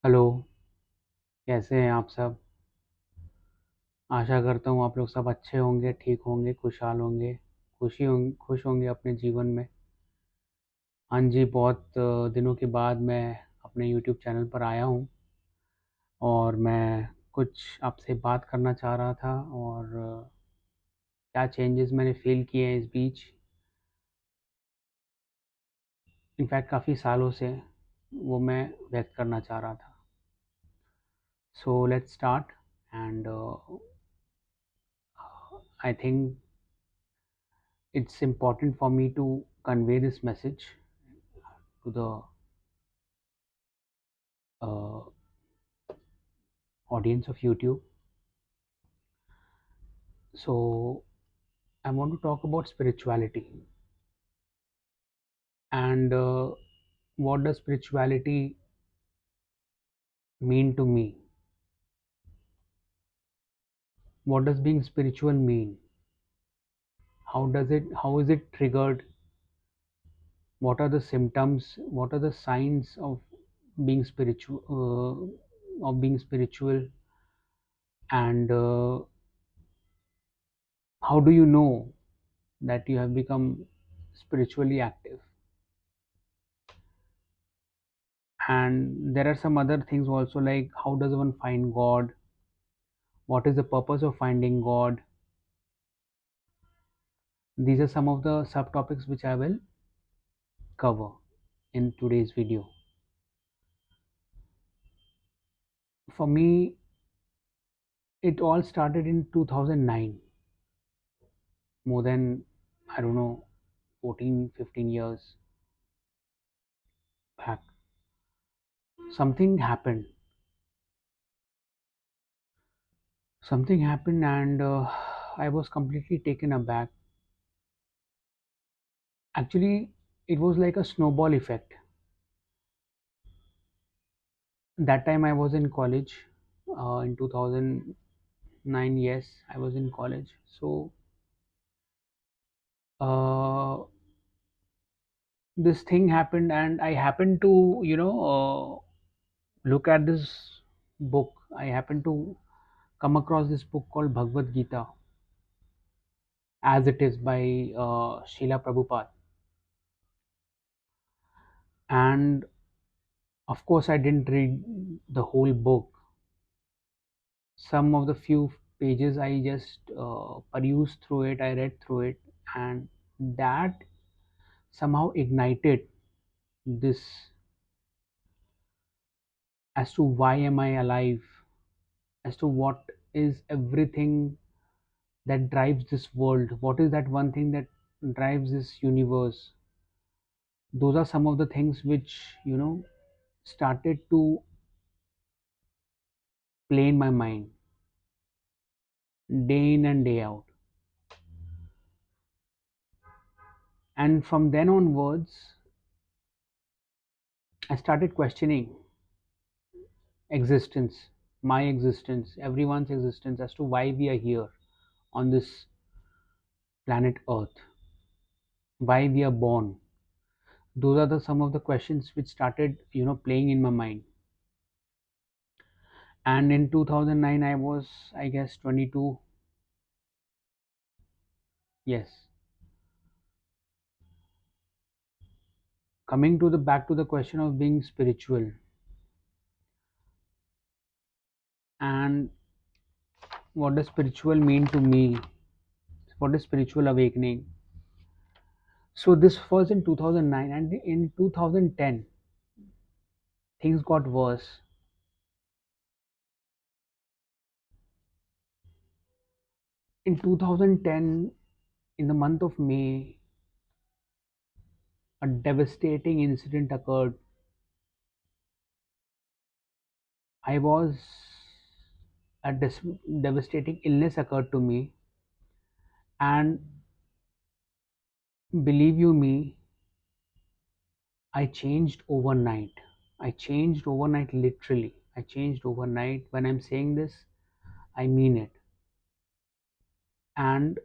Hello. कैसे हैं आप सब? आशा करता हूँ आप लोग सब अच्छे होंगे, ठीक होंगे, खुशहाल होंगे, खुश होंगे अपने जीवन में। हाँ जी, बहुत दिनों के बाद मैं अपने यूट्यूब चैनल पर आया हूँ और मैं कुछ आपसे बात करना चाह रहा था और क्या चेंजेस मैंने फ़ील किए हैं इस बीच। इनफैक्ट काफ़ी सालों से वो मैं व्यक्त करना चाह रहा था। So let's start and I think it's important for me to convey this message to the uh, audience of YouTube. So, I want to talk about spirituality and what does spirituality mean to me? What does being spiritual mean? How is it triggered? What are the symptoms? What are the signs being spiritual? Of being spiritual, and how do you know that you have become spiritually active? And there are some other things also, like how does one find God, what is the purpose of finding God. These are some of the subtopics which I will cover in today's video. For me, it all started in 2009, more than, I don't know, 14-15 years back. Something happened and I was completely taken aback. Actually, it was like a snowball effect. That time I was in college, in 2009. Yes, I was in college. So uh, this thing happened and I happened to look at this book. I happened to come across this book called Bhagavad Gita, as it is, by Srila Prabhupada. And of course I didn't read the whole book. Some of the few pages I just perused through it, I read through it, and that somehow ignited this, as to why am I alive, as to what is everything that drives this world, what is that one thing that drives this universe. Those are some of the things which started to play in my mind day in and day out. And from then onwards I started questioning existence, my existence, everyone's existence, as to why we are here on this planet Earth, why we are born. Those are the some of the questions which started playing in my mind. And in 2009 I was, I guess, 22. Yes. Coming to the back to the question of being spiritual and what does spiritual mean to me, what is spiritual awakening. So this was in 2009, and in 2010 things got worse. In 2010, in the month of May, a devastating incident occurred. I was a devastating illness occurred to me, and believe you me, I changed overnight. I changed overnight, literally. I changed overnight. When I'm saying this, I mean it. And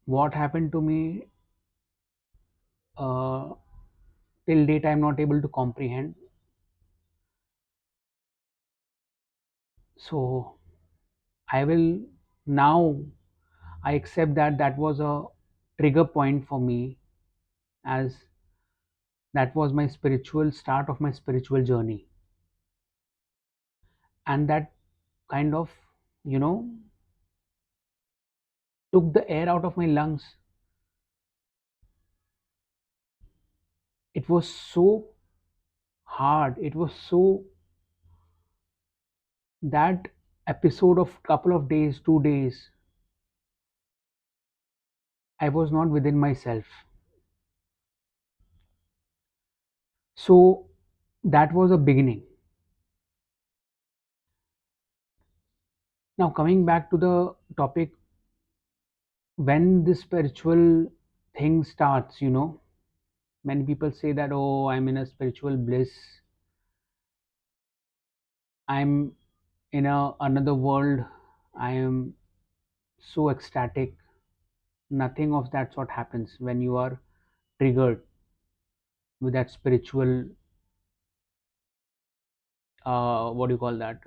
what happened to me? Uh, till date I'm not able to comprehend. So I will now, I accept that that was a trigger point for me, as that was my spiritual start of my spiritual journey. And that kind of, you know, took the air out of my lungs. It was so hard. It was so, that episode of couple of days, 2 days, I was not within myself. So that was a beginning. Now coming back to the topic, when this spiritual thing starts, many people say that, oh, I'm in a spiritual bliss, I'm in another world, I am so ecstatic. Nothing of that sort happens when you are triggered with that spiritual, what do you call that,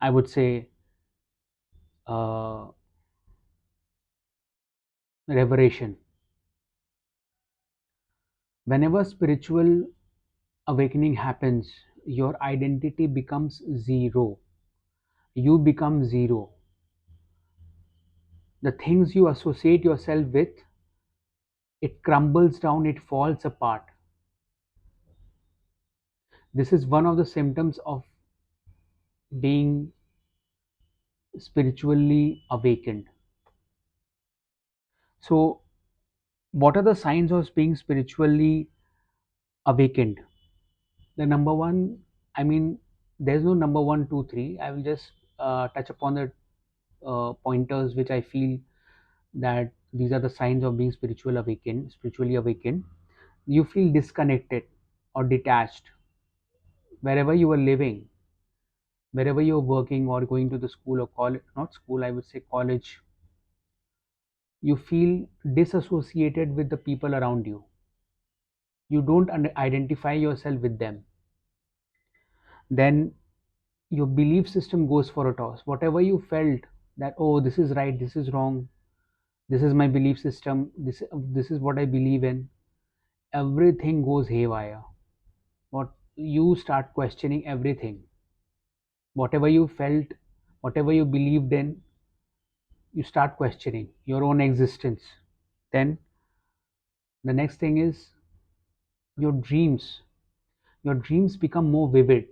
I would say, uh, revelation. Whenever spiritual awakening happens, your identity becomes zero. You become zero. The things you associate yourself with, it crumbles down, it falls apart. This is one of the symptoms of being spiritually awakened. So, what are the signs of being spiritually awakened? The number one, I mean, there's no number one, two, three. I will just touch upon the pointers which I feel that these are the signs of being spiritually awakened. You feel disconnected or detached wherever you are living, wherever you're working or going to the school or college, not school, I would say college. You feel disassociated with the people around you. You don't identify yourself with them. Then your belief system goes for a toss. Whatever you felt that, oh, this is right, this is wrong, this is my belief system, this is what I believe in, everything goes haywire. What you start questioning everything. Whatever you felt, whatever you believed in, you start questioning your own existence. Then the next thing is your dreams. Your dreams become more vivid.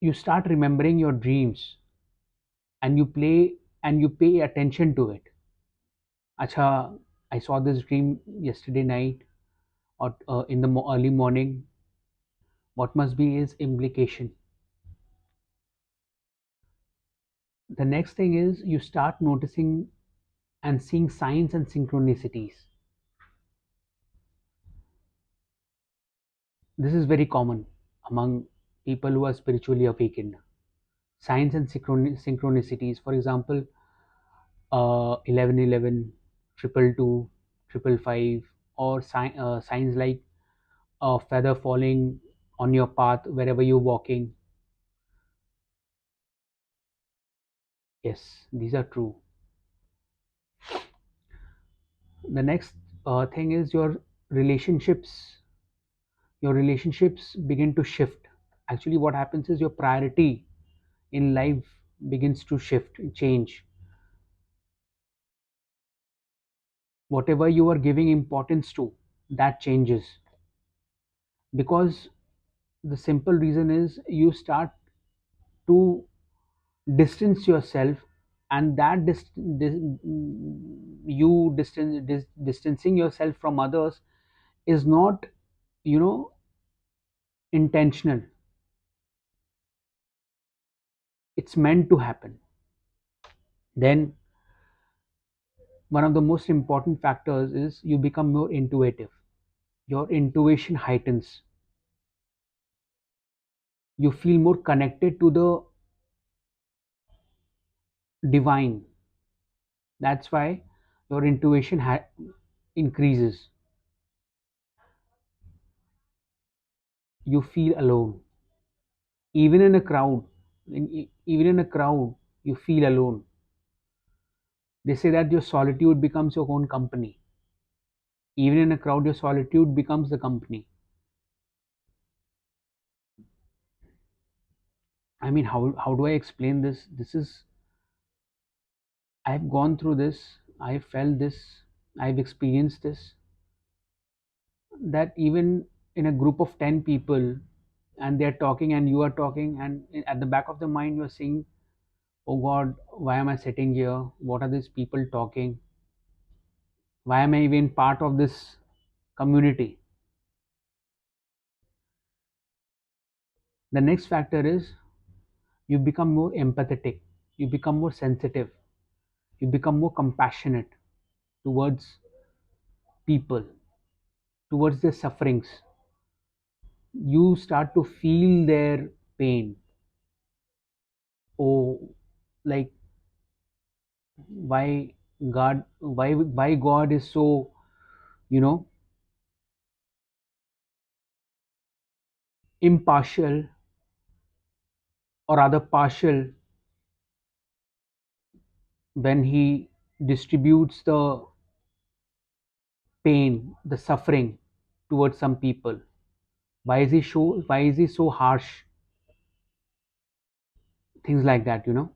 You start remembering your dreams, and you pay attention to it. Acha, I saw this dream yesterday night, or in the early morning. What must be is implication. The next thing is you start noticing and seeing signs and synchronicities. This is very common among people who are spiritually awakened. Signs and synchronicities. For example, 1111, triple two, triple five, or signs like a feather falling on your path wherever you're walking. Yes, these are true. The next thing is relationships. Your relationships begin to shift. Actually, what happens is your priority in life begins to shift, change. Whatever you are giving importance to, that changes, because the simple reason is you start to distance yourself, and that distancing yourself from others is not, you know intentional. It's meant to happen. Then one of the most important factors is you become more intuitive. Your intuition heightens. You feel more connected to the divine. That's why your intuition increases, you feel alone. Even in a crowd, even in a crowd, you feel alone. They say that your solitude becomes your own company. Even in a crowd, your solitude becomes the company. I mean, how do I explain this? This is, I've gone through this, I've felt this, I've experienced this. That even in a group of 10 people, and they're talking and you are talking, and at the back of the mind, you're saying, oh God, why am I sitting here? What are these people talking? Why am I even part of this community? The next factor is you become more empathetic, you become more sensitive, you become more compassionate towards people, towards their sufferings. You start to feel their pain. Oh, like why why God is so, you know, impartial, or rather partial, when he distributes the pain, the suffering towards some people. Why is he so harsh? Things like that, you know.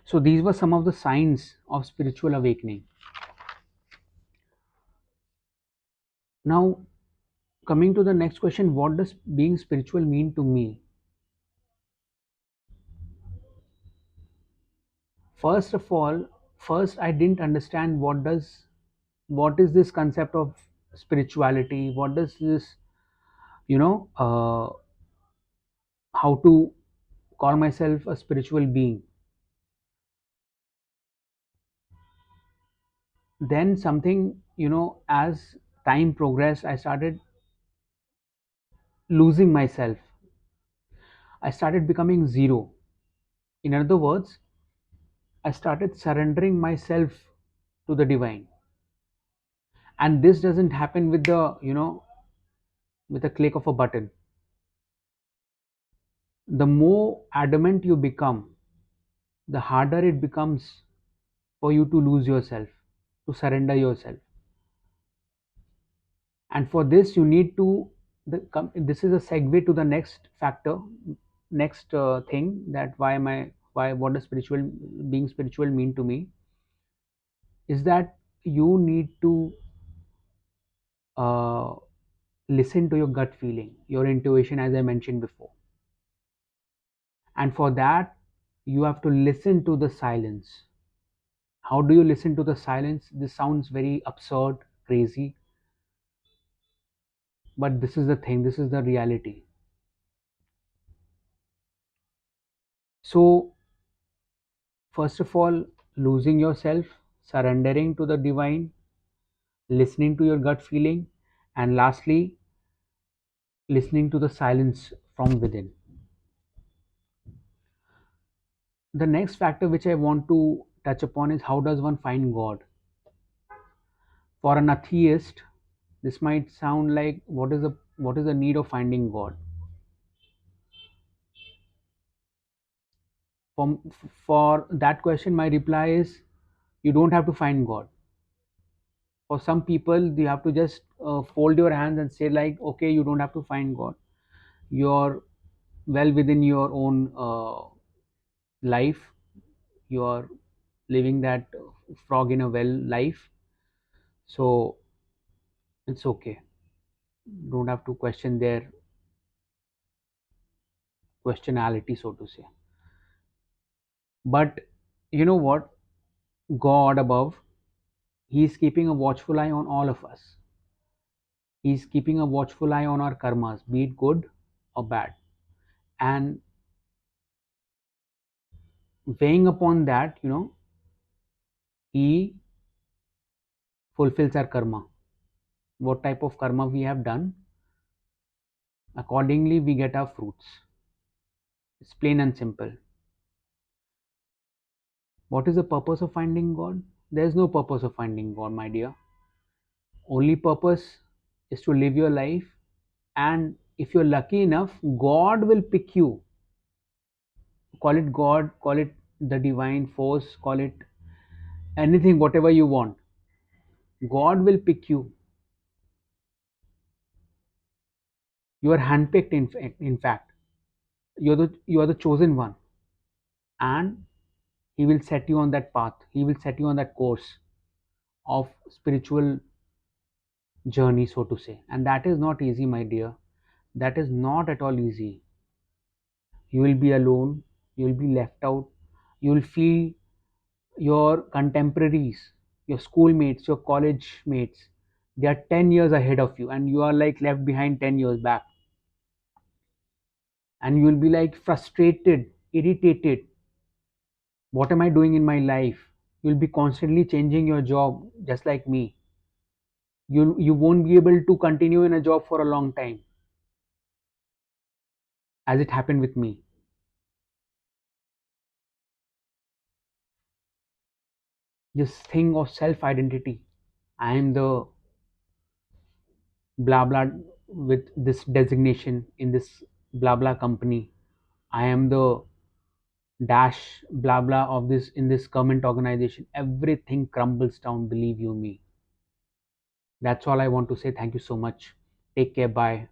So these were some of the signs of spiritual awakening. Now, coming to the next question, what does being spiritual mean to me? First of all, first I didn't understand what is this concept of spirituality? What does this, you know, how to call myself a spiritual being? Then something, you know, as time progressed, I started losing myself. I started becoming zero. In other words, I started surrendering myself to the divine. And this doesn't happen with the, you know, with a click of a button. The more adamant you become, the harder it becomes for you to lose yourself, to surrender yourself. And for this, you need to, this is a segue to the next factor, next thing, that why am I, why, what does spiritual, being spiritual mean to me? Is that you need to uh, listen to your gut feeling, your intuition, as I mentioned before. And for that, you have to listen to the silence. How do you listen to the silence? This sounds very absurd, crazy, but this is the thing, this is the reality. So, first of all, losing yourself, surrendering to the divine, listening to your gut feeling, and lastly, listening to the silence from within. The next factor which I want to touch upon is how does one find God? For an atheist, this might sound like what is the need of finding God? For, for that question, my reply is you don't have to find God. For some people, you have to just fold your hands and say like, okay, you don't have to find God. You're well within your own life. You're living that frog in a well life. So it's okay. Don't have to question their questionality, so to say. But you know what? God above, He is keeping a watchful eye on all of us. He is keeping a watchful eye on our karmas, be it good or bad. And weighing upon that, you know, He fulfills our karma. What type of karma we have done, accordingly, we get our fruits. It's plain and simple. What is the purpose of finding God? There's no purpose of finding God, my dear. Only purpose is to live your life, and if you're lucky enough, God will pick you. Call it God, call it the divine force, call it anything, whatever you want. God will pick you. You are handpicked, in fact. You are the chosen one, and He will set you on that path. He will set you on that course of spiritual journey, so to say. And that is not easy, my dear. That is not at all easy. You will be alone, you will be left out, you will feel your contemporaries, your schoolmates, your college mates, they are 10 years ahead of you, and you are like left behind 10 years back. And you will be like frustrated, irritated. What am I doing in my life? You'll be constantly changing your job, just like me. You won't be able to continue in a job for a long time, as it happened with me. This thing of self identity. I am the blah blah with this designation in this blah blah company. I am the dash blah blah of this in this government organization. Everything crumbles down, believe you me. That's all I want to say. Thank you so much. Take care. Bye.